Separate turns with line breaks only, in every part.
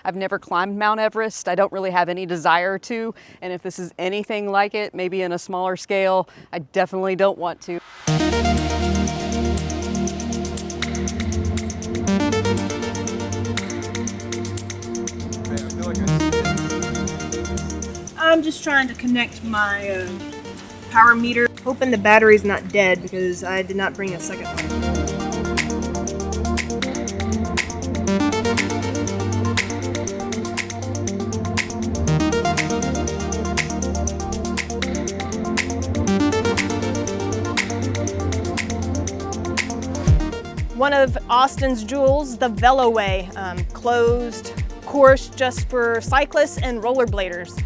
I've never climbed Mount Everest. I don't really have any desire to, and if this is anything like it, maybe in a smaller scale, I definitely don't want to.
I'm just trying to connect my power meter, hoping the battery's not dead because I did not bring a second one. One of Austin's jewels, the Veloway, closed course just for cyclists and rollerbladers.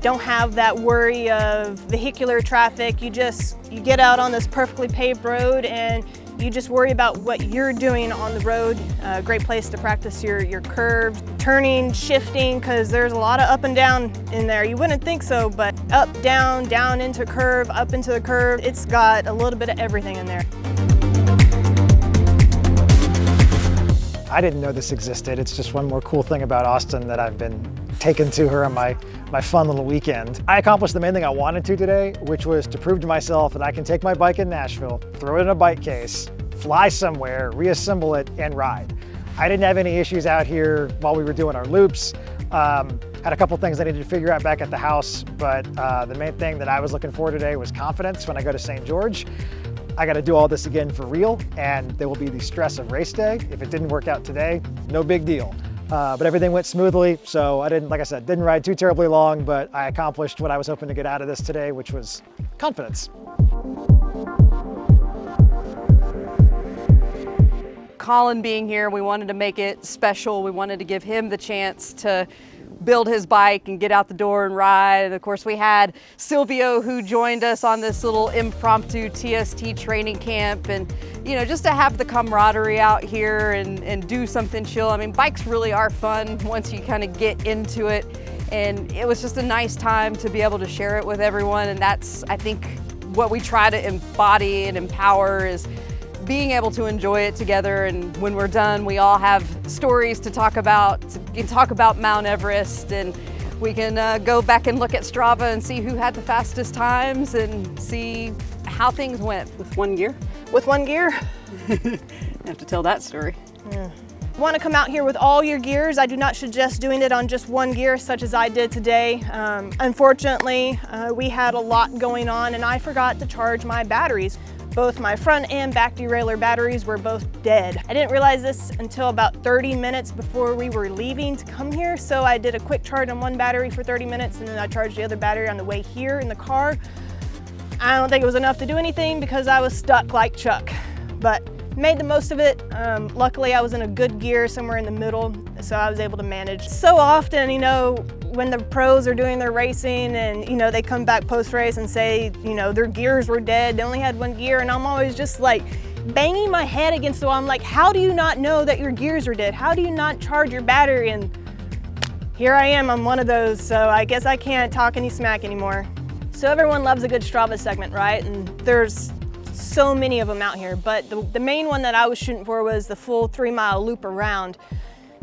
Don't have that worry of vehicular traffic. You get out on this perfectly paved road and you just worry about what you're doing on the road. Great place to practice your curves, turning, shifting, because there's a lot of up and down in there. You wouldn't think so, but up, down, down into curve, up into the curve. It's got a little bit of everything in there.
I didn't know this existed. It's just one more cool thing about Austin that I've been taken to her on my fun little weekend. I accomplished the main thing I wanted to today, which was to prove to myself that I can take my bike in Nashville, throw it in a bike case, fly somewhere, reassemble it, and ride. I didn't have any issues out here while we were doing our loops. Had a couple things I needed to figure out back at the house, but the main thing that I was looking for today was confidence when I go to St. George. I got to do all this again for real, and there will be the stress of race day. If it didn't work out today, no big deal. But everything went smoothly, so I didn't, like I said, didn't ride too terribly long, but I accomplished what I was hoping to get out of this today, which was confidence.
Colin being here, we wanted to make it special. We wanted to give him the chance to build his bike and get out the door and ride. And of course, we had Silvio, who joined us on this little impromptu TST training camp, and you know, just to have the camaraderie out here and do something chill. I mean, bikes really are fun once you kind of get into it, and it was just a nice time to be able to share it with everyone. And that's, I think, what we try to embody and empower, is being able to enjoy it together. And when we're done, we all have stories to talk about. We can talk about Mount Everest, and we can go back and look at Strava and see who had the fastest times and see how things went. With one gear?
With one gear?
I have to tell that story.
Yeah. Want to come out here with all your gears. I do not suggest doing it on just one gear, such as I did today. Unfortunately, we had a lot going on and I forgot to charge my batteries. Both my front and back derailleur batteries were both dead. I didn't realize this until about 30 minutes before we were leaving to come here, so I did a quick charge on one battery for 30 minutes and then I charged the other battery on the way here in the car. I don't think it was enough to do anything because I was stuck like Chuck, but made the most of it. Luckily, I was in a good gear somewhere in the middle, so I was able to manage. So often, you know, when the pros are doing their racing and, you know, they come back post-race and say, you know, their gears were dead, they only had one gear, and I'm always just like banging my head against the wall. I'm like, how do you not know that your gears are dead? How do you not charge your battery? And here I am, I'm one of those, so I guess I can't talk any smack anymore. So everyone loves a good Strava segment, right? And there's so many of them out here, but the main one that I was shooting for was the full 3-mile loop around.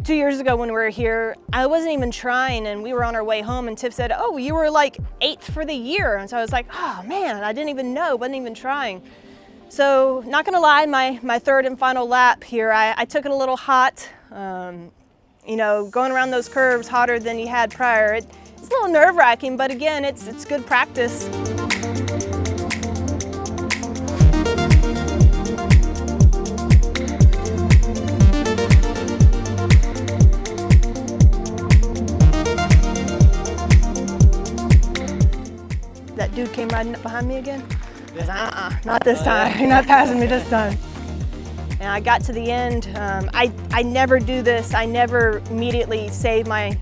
2 years ago when we were here, I wasn't even trying, and we were on our way home and Tiff said, oh, you were like 8th for the year. And so I was like, oh man, I didn't even know, wasn't even trying. So not gonna lie, my third and final lap here, I took it a little hot. You know, going around those curves hotter than you had prior, it's a little nerve-wracking, but again, it's good practice. That dude came riding up behind me again. I was like, not this time. You're not passing me this time. And I got to the end. I never do this. I never immediately save my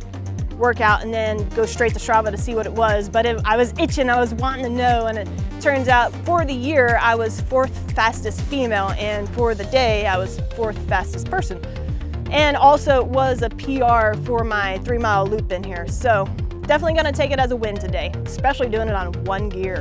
workout and then go straight to Strava to see what it was. But I was itching. I was wanting to know. And it turns out for the year, I was 4th fastest female. And for the day, I was 4th fastest person. And also it was a PR for my 3-mile loop in here. So definitely gonna take it as a win today, especially doing it on one gear.